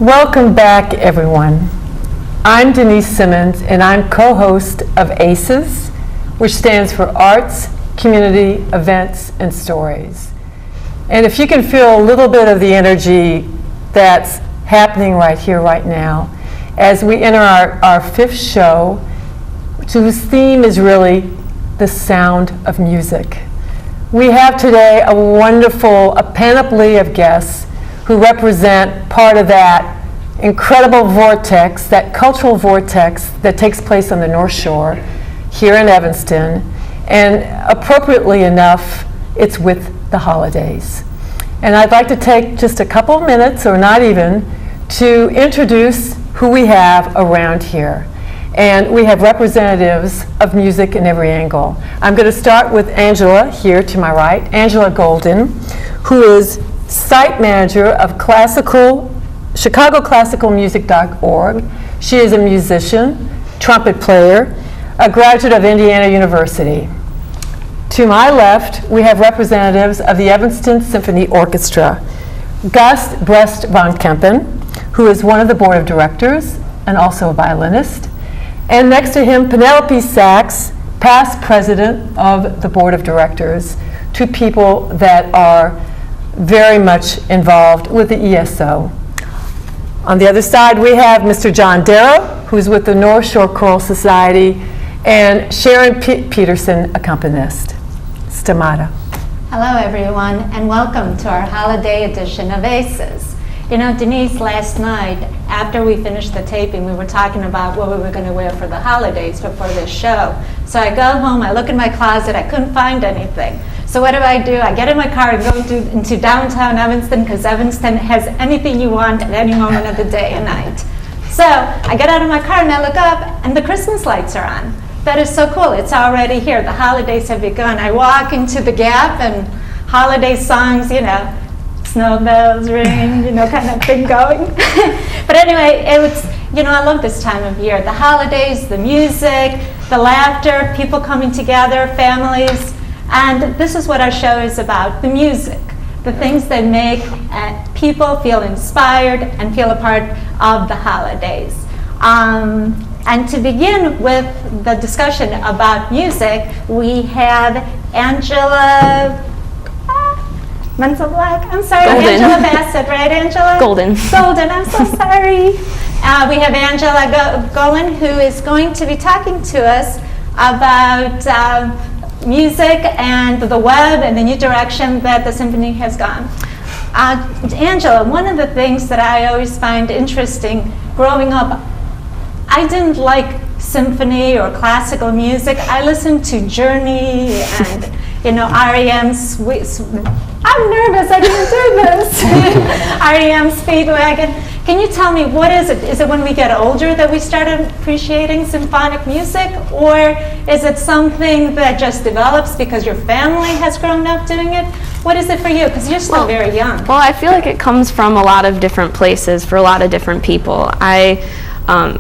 Welcome back, everyone. I'm Denise Simmons, and I'm co-host of ACES, which stands for Arts, Community, Events, and Stories. And if you can feel a little bit of the energy that's happening right here, right now, as we enter our fifth show, whose theme is really the sound of music. We have today a panoply of guests who represent part of that incredible vortex, that cultural vortex that takes place on the North Shore here in Evanston. And appropriately enough, it's with the holidays. And I'd like to take just a couple of minutes, or not even, to introduce who we have around here. And we have representatives of music in every angle. I'm going to start with Angela here to my right, Angela Golden, who is site manager of ChicagoClassicalMusic.org. She is a musician, trumpet player, a graduate of Indiana University. To my left, we have representatives of the Evanston Symphony Orchestra. Gus Brest von Kempen, who is one of the board of directors and also a violinist. And next to him, Penelope Sachs, past president of the board of directors, two people that are very much involved with the ESO. On the other side, we have Mr. John Darrow, who's with the North Shore Choral Society, and Sharon Peterson, accompanist. Stamata. Hello, everyone, and welcome to our holiday edition of ACES. You know, Denise, last night, after we finished the taping, we were talking about what we were going to wear for the holidays before this show. So I go home, I look in my closet, I couldn't find anything. So what do? I get in my car and go into downtown Evanston, because Evanston has anything you want at any moment of the day and night. So I get out of my car and I look up, and the Christmas lights are on. That is so cool. It's already here. The holidays have begun. I walk into the Gap, and holiday songs, you know, snow bells ring, you know, kind of thing going. But anyway, I love this time of year. The holidays, the music, the laughter, people coming together, families. And this is what our show is about, the music, the things that make people feel inspired and feel a part of the holidays. And to begin with the discussion about music, we have Angela Mental Black. I'm sorry, Golden. Angela Bassett, right, Angela? Golden. Golden, I'm so sorry. We have Angela Golan, who is going to be talking to us about music and the web and the new direction that the symphony has gone. Angela, one of the things that I always find interesting growing up, I didn't like symphony or classical music. I listened to Journey and, REM's I'm nervous, I didn't do this. REM Speedwagon. Can you tell me, what is it? Is it when we get older that we start appreciating symphonic music? Or is it something that just develops because your family has grown up doing it? What is it for you? Because you're still very young. Well, I feel like it comes from a lot of different places for a lot of different people. I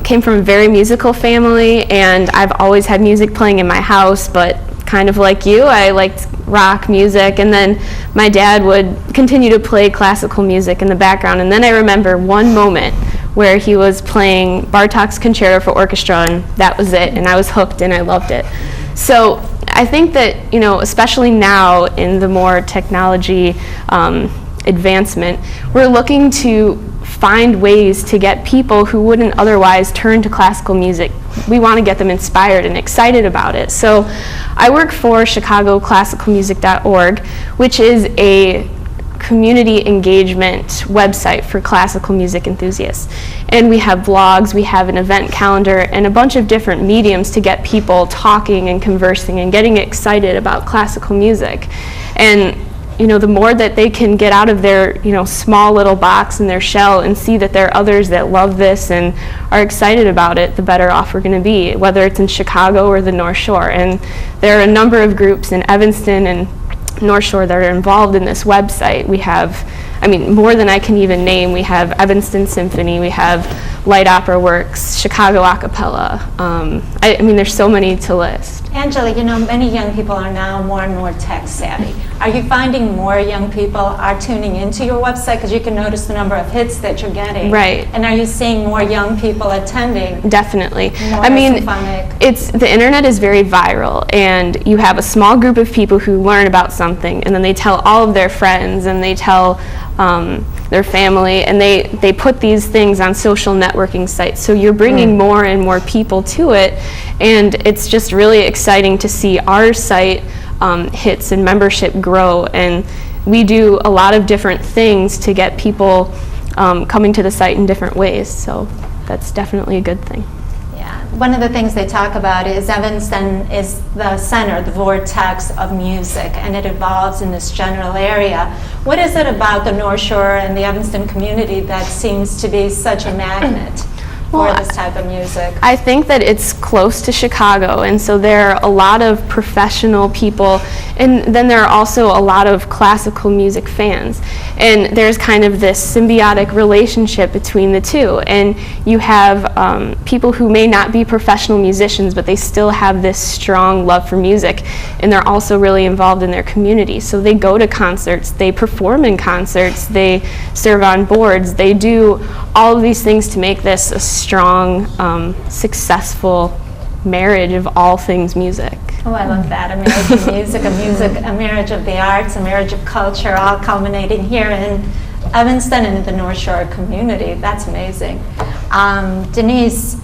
came from a very musical family, and I've always had music playing in my house, but kind of like you, I liked rock music, and then my dad would continue to play classical music in the background, and then I remember one moment where he was playing Bartók's Concerto for Orchestra, and that was it, and I was hooked and I loved it. So I think that, especially now in the more technology advancement, we're looking to find ways to get people who wouldn't otherwise turn to classical music. We want to get them inspired and excited about it. So I work for ChicagoClassicalMusic.org, which is a community engagement website for classical music enthusiasts. And we have blogs, we have an event calendar, and a bunch of different mediums to get people talking and conversing and getting excited about classical music. And the more that they can get out of their, small little box and their shell and see that there are others that love this and are excited about it, the better off we're going to be, whether it's in Chicago or the North Shore. And there are a number of groups in Evanston and North Shore that are involved in this website. We have, more than I can even name. We have Evanston Symphony, we have Light Opera Works, Chicago Acapella. There's so many to list. Angela, you know, many young people are now more and more tech savvy. Are you finding more young people are tuning into your website because you can notice the number of hits that you're getting? Right. And are you seeing more young people attending? Definitely. More I mean, symphonic? it's the internet is very viral, and you have a small group of people who learn about something, and then they tell all of their friends, and they tell their family, and they put these things on social networking sites. So you're bringing more and more people to it, and it's just really exciting to see our site hits and membership grow. And we do a lot of different things to get people coming to the site in different ways. So that's definitely a good thing. Yeah. One of the things they talk about is Evanston is the center, the vortex of music, and it evolves in this general area. What is it about the North Shore and the Evanston community that seems to be such a magnet for this type of music? I think that it's close to Chicago, and so there are a lot of professional people, and then there are also a lot of classical music fans. And there's kind of this symbiotic relationship between the two. And you have people who may not be professional musicians, but they still have this strong love for music, and they're also really involved in their community. So they go to concerts, they perform in concerts, they serve on boards, they do all of these things to make this a strong, successful marriage of all things music. Oh, I love that. A marriage of music, a marriage of the arts, a marriage of culture, all culminating here in Evanston and the North Shore community. That's amazing. Denise,